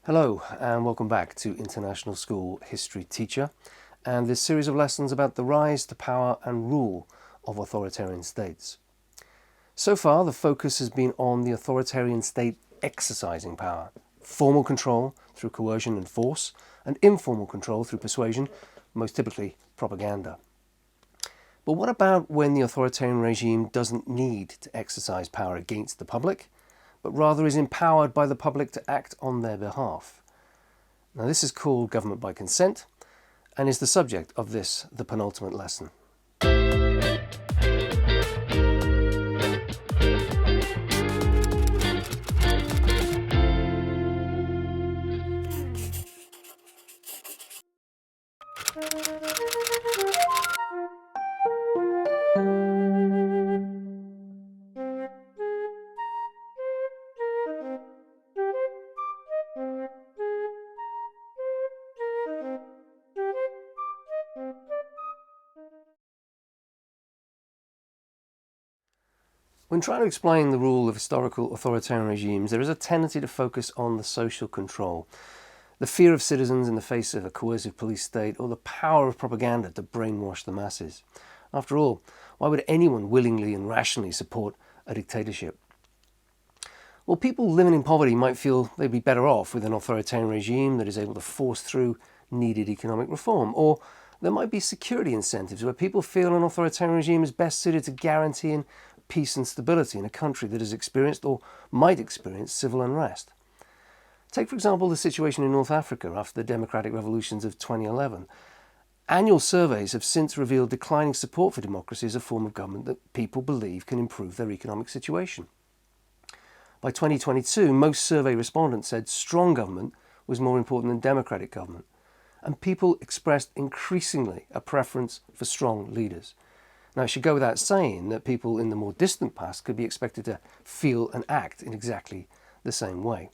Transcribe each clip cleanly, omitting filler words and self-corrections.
Hello and welcome back to International School History Teacher and this series of lessons about the rise to power and rule of authoritarian states. So far the focus has been on the authoritarian state exercising power, formal control through coercion and force, and informal control through persuasion, most typically propaganda. But what about when the authoritarian regime doesn't need to exercise power against the public, but rather is empowered by the public to act on their behalf? Now this is called government by consent and is the subject of this, the penultimate lesson. When trying to explain the rule of historical authoritarian regimes, there is a tendency to focus on the social control, the fear of citizens in the face of a coercive police state, or the power of propaganda to brainwash the masses. After all, why would anyone willingly and rationally support a dictatorship? Well, people living in poverty might feel they'd be better off with an authoritarian regime that is able to force through needed economic reform, or there might be security incentives where people feel an authoritarian regime is best suited to guaranteeing peace and stability in a country that has experienced or might experience civil unrest. Take, for example, the situation in North Africa after the democratic revolutions of 2011. Annual surveys have since revealed declining support for democracy as a form of government that people believe can improve their economic situation. By 2022, most survey respondents said strong government was more important than democratic government, and people expressed increasingly a preference for strong leaders. Now, it should go without saying that people in the more distant past could be expected to feel and act in exactly the same way.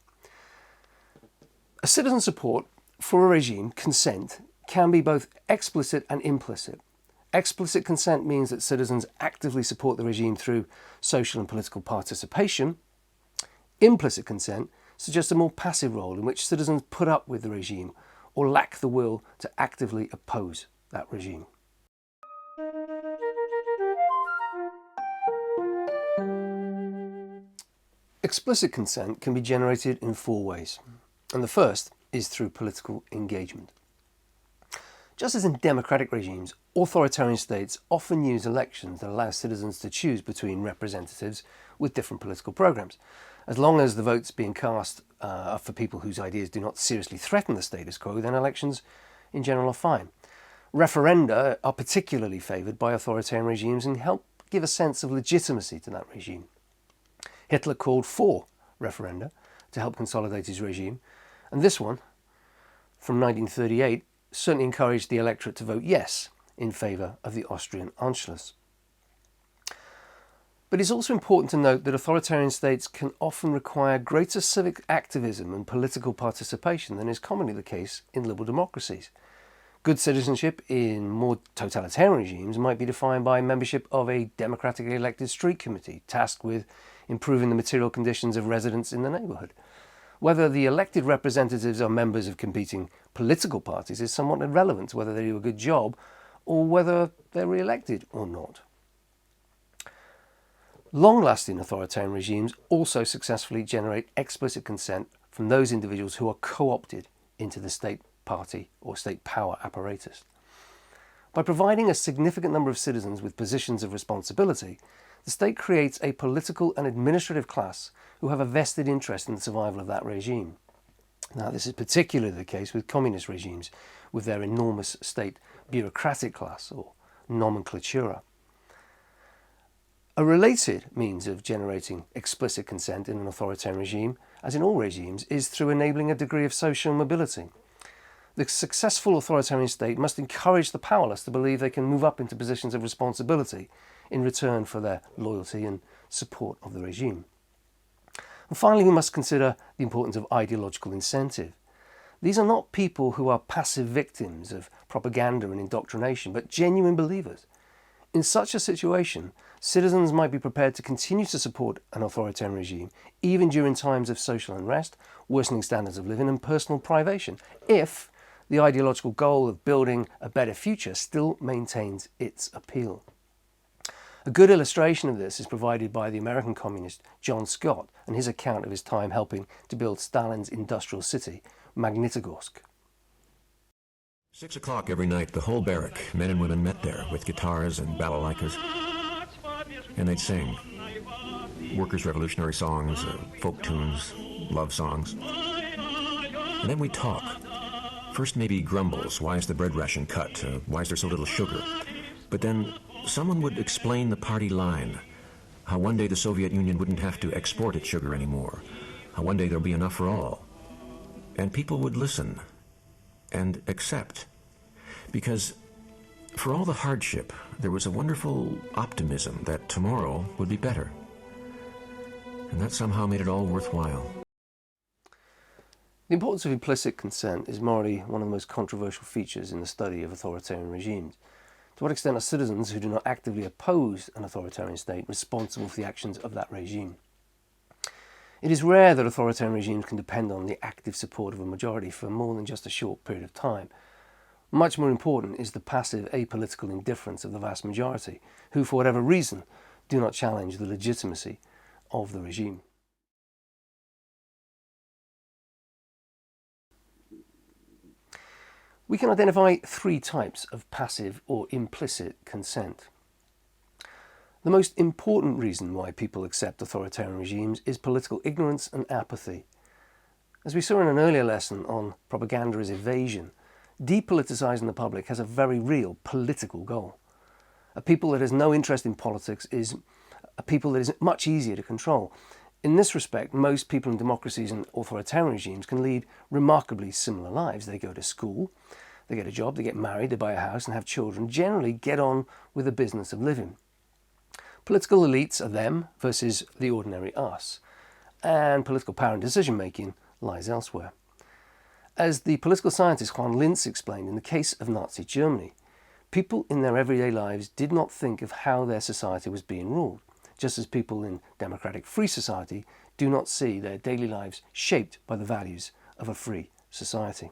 A citizen support for a regime, consent, can be both explicit and implicit. Explicit consent means that citizens actively support the regime through social and political participation. Implicit consent suggests a more passive role in which citizens put up with the regime or lack the will to actively oppose that regime. Explicit consent can be generated in four ways, and the first is through political engagement. Just as in democratic regimes, authoritarian states often use elections that allow citizens to choose between representatives with different political programs. As long as the votes being cast are for people whose ideas do not seriously threaten the status quo, then elections in general are fine. Referenda are particularly favoured by authoritarian regimes and help give a sense of legitimacy to that regime. Hitler called for referenda to help consolidate his regime, and this one, from 1938, certainly encouraged the electorate to vote yes in favour of the Austrian Anschluss. But it's also important to note that authoritarian states can often require greater civic activism and political participation than is commonly the case in liberal democracies. Good citizenship in more totalitarian regimes might be defined by membership of a democratically elected street committee tasked with improving the material conditions of residents in the neighbourhood. Whether the elected representatives are members of competing political parties is somewhat irrelevant to whether they do a good job or whether they're re-elected or not. Long-lasting authoritarian regimes also successfully generate explicit consent from those individuals who are co-opted into the state party or state power apparatus. By providing a significant number of citizens with positions of responsibility, the state creates a political and administrative class who have a vested interest in the survival of that regime. Now, this is particularly the case with communist regimes, with their enormous state bureaucratic class, or nomenklatura. A related means of generating explicit consent in an authoritarian regime, as in all regimes, is through enabling a degree of social mobility. The successful authoritarian state must encourage the powerless to believe they can move up into positions of responsibility in return for their loyalty and support of the regime. And finally, we must consider the importance of ideological incentive. These are not people who are passive victims of propaganda and indoctrination, but genuine believers. In such a situation, Citizens might be prepared to continue to support an authoritarian regime, even during times of social unrest, worsening standards of living and personal privation, if the ideological goal of building a better future still maintains its appeal. A good illustration of this is provided by the American communist John Scott and his account of his time helping to build Stalin's industrial city, Magnitogorsk. 6 o'clock every night, the whole barrack, men and women, met there with guitars and balalaikas, and they'd sing workers' revolutionary songs, folk tunes, love songs. And then we'd talk. First maybe grumbles, why is the bread ration cut? Why is there so little sugar? But then someone would explain the party line, how one day the Soviet Union wouldn't have to export its sugar anymore, how one day there'll be enough for all. And people would listen and accept, because for all the hardship, there was a wonderful optimism that tomorrow would be better. And that somehow made it all worthwhile. The importance of implicit consent is morally one of the most controversial features in the study of authoritarian regimes. To what extent are citizens who do not actively oppose an authoritarian state responsible for the actions of that regime? It is rare that authoritarian regimes can depend on the active support of a majority for more than just a short period of time. Much more important is the passive apolitical indifference of the vast majority, who for whatever reason do not challenge the legitimacy of the regime. We can identify three types of passive or implicit consent. The most important reason why people accept authoritarian regimes is political ignorance and apathy. As we saw in an earlier lesson on propaganda as evasion, depoliticizing the public has a very real political goal. A people that has no interest in politics is a people that is much easier to control. In this respect, most people in democracies and authoritarian regimes can lead remarkably similar lives. They go to school, they get a job, they get married, they buy a house and have children, generally get on with the business of living. Political elites are them versus the ordinary us, and political power and decision-making lies elsewhere. As the political scientist Juan Linz explained, in the case of Nazi Germany, people in their everyday lives did not think of how their society was being ruled, just as people in democratic free society do not see their daily lives shaped by the values of a free society.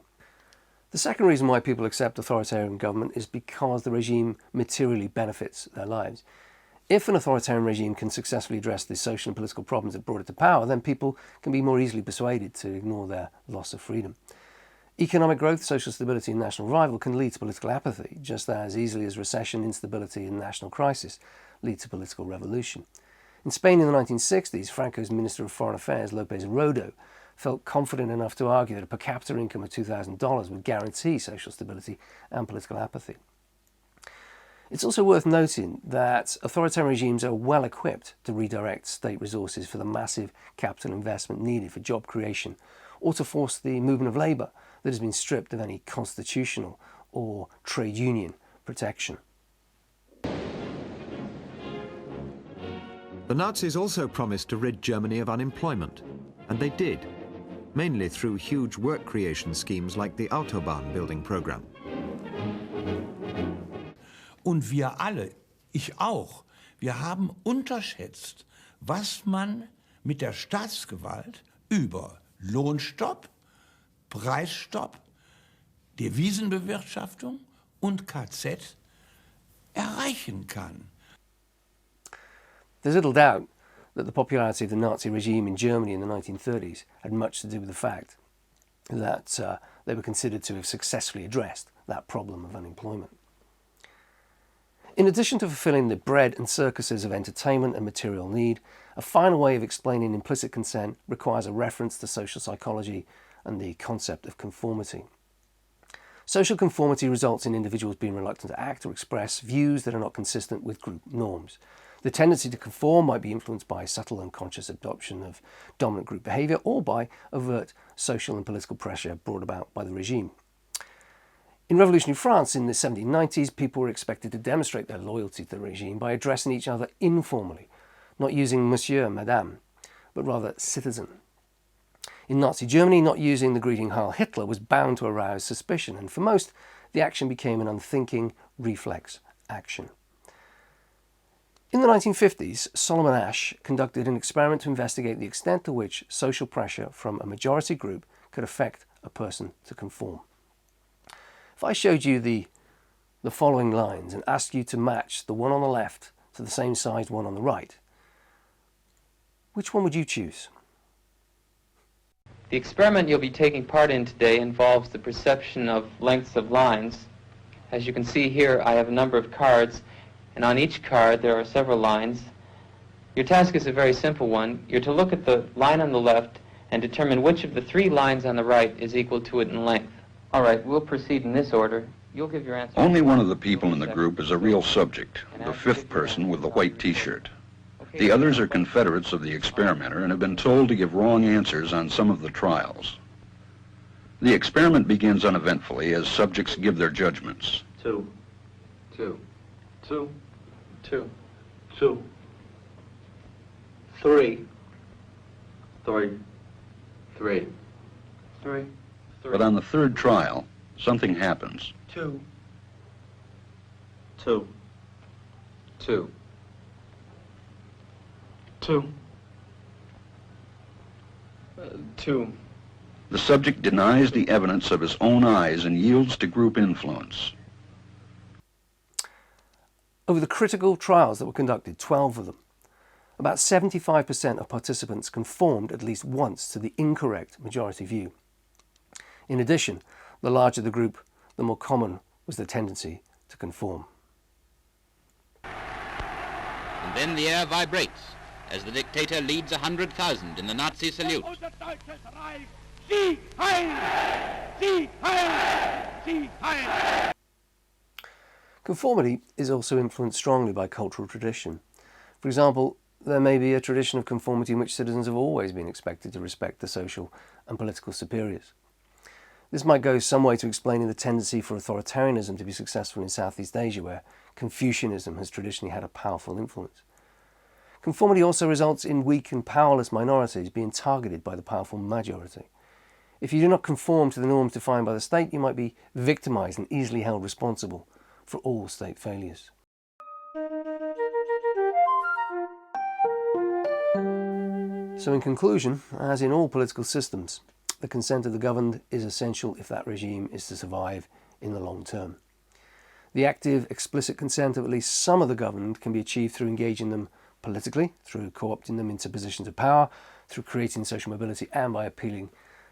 The second reason why people accept authoritarian government is because the regime materially benefits their lives. If an authoritarian regime can successfully address the social and political problems that brought it to power, then people can be more easily persuaded to ignore their loss of freedom. Economic growth, social stability and national revival can lead to political apathy, just as easily as recession, instability and national crisis lead to political revolution. In Spain in the 1960s, Franco's Minister of Foreign Affairs, López Rodo, felt confident enough to argue that a per capita income of $2,000 would guarantee social stability and political apathy. It's also worth noting that authoritarian regimes are well equipped to redirect state resources for the massive capital investment needed for job creation or to force the movement of labour that has been stripped of any constitutional or trade union protection. The Nazis also promised to rid Germany of unemployment, and they did, mainly through huge work creation schemes like the Autobahn building program. Und wir alle, ich auch, wir haben unterschätzt, was man mit der Staatsgewalt über Lohnstopp, Preisstopp, Devisenbewirtschaftung und KZ erreichen kann. There's little doubt that the popularity of the Nazi regime in Germany in the 1930s had much to do with the fact that they were considered to have successfully addressed that problem of unemployment. In addition to fulfilling the bread and circuses of entertainment and material need, a final way of explaining implicit consent requires a reference to social psychology and the concept of conformity. Social conformity results in individuals being reluctant to act or express views that are not consistent with group norms. The tendency to conform might be influenced by subtle unconscious adoption of dominant group behaviour or by overt social and political pressure brought about by the regime. In revolutionary France in the 1790s, people were expected to demonstrate their loyalty to the regime by addressing each other informally, not using monsieur, madame, but rather citizen. In Nazi Germany, not using the greeting Heil Hitler was bound to arouse suspicion, and for most, the action became an unthinking reflex action. In the 1950s, Solomon Asch conducted an experiment to investigate the extent to which social pressure from a majority group could affect a person to conform. If I showed you the following lines and asked you to match the one on the left to the same sized one on the right, which one would you choose? The experiment you'll be taking part in today involves the perception of lengths of lines. As you can see here, I have a number of cards, and on each card there are several lines. Your task is a very simple one. You're to look at the line on the left and determine which of the three lines on the right is equal to it in length. All right, we'll proceed in this order. You'll give your answer. Only one of the people in the group is a real subject, the fifth person with the white T-shirt. The others are confederates of the experimenter and have been told to give wrong answers on some of the trials. The experiment begins uneventfully as subjects give their judgments. 2, 2, 2, 2, 2, 3, 3, 3, 3, But on the third trial, something happens. 2, 2, 2, 2, 2. The subject denies the evidence of his own eyes and yields to group influence. Over the critical trials that were conducted, 12 of them, about 75% of participants conformed at least once to the incorrect majority view. In addition, the larger the group, the more common was the tendency to conform. And then the air vibrates as the dictator leads 100,000 in the Nazi salute. Conformity is also influenced strongly by cultural tradition. For example, there may be a tradition of conformity in which citizens have always been expected to respect the social and political superiors. This might go some way to explaining the tendency for authoritarianism to be successful in Southeast Asia, where Confucianism has traditionally had a powerful influence. Conformity also results in weak and powerless minorities being targeted by the powerful majority. If you do not conform to the norms defined by the state, you might be victimized and easily held responsible for all state failures. So in conclusion, as in all political systems, the consent of the governed is essential if that regime is to survive in the long term. The active, explicit consent of at least some of the governed can be achieved through engaging them politically, through co-opting them into positions of power, through creating social mobility, and by appealing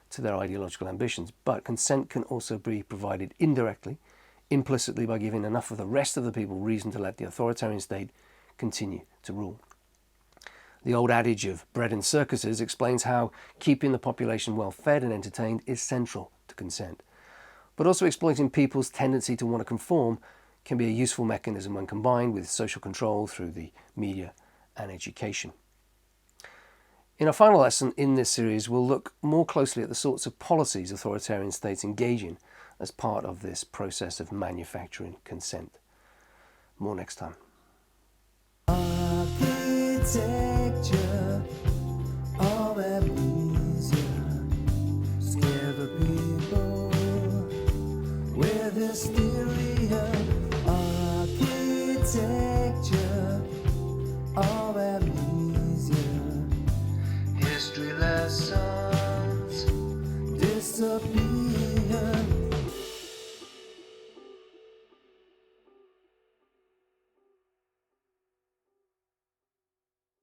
to their ideological ambitions. But consent can also be provided indirectly, implicitly, by giving enough of the rest of the people reason to let the authoritarian state continue to rule. The old adage of bread and circuses explains how keeping the population well fed and entertained is central to consent. But also exploiting people's tendency to want to conform can be a useful mechanism when combined with social control through the media and education. In our final lesson in this series, we'll look more closely at the sorts of policies authoritarian states engage in as part of this process of manufacturing consent. More next time. Architecture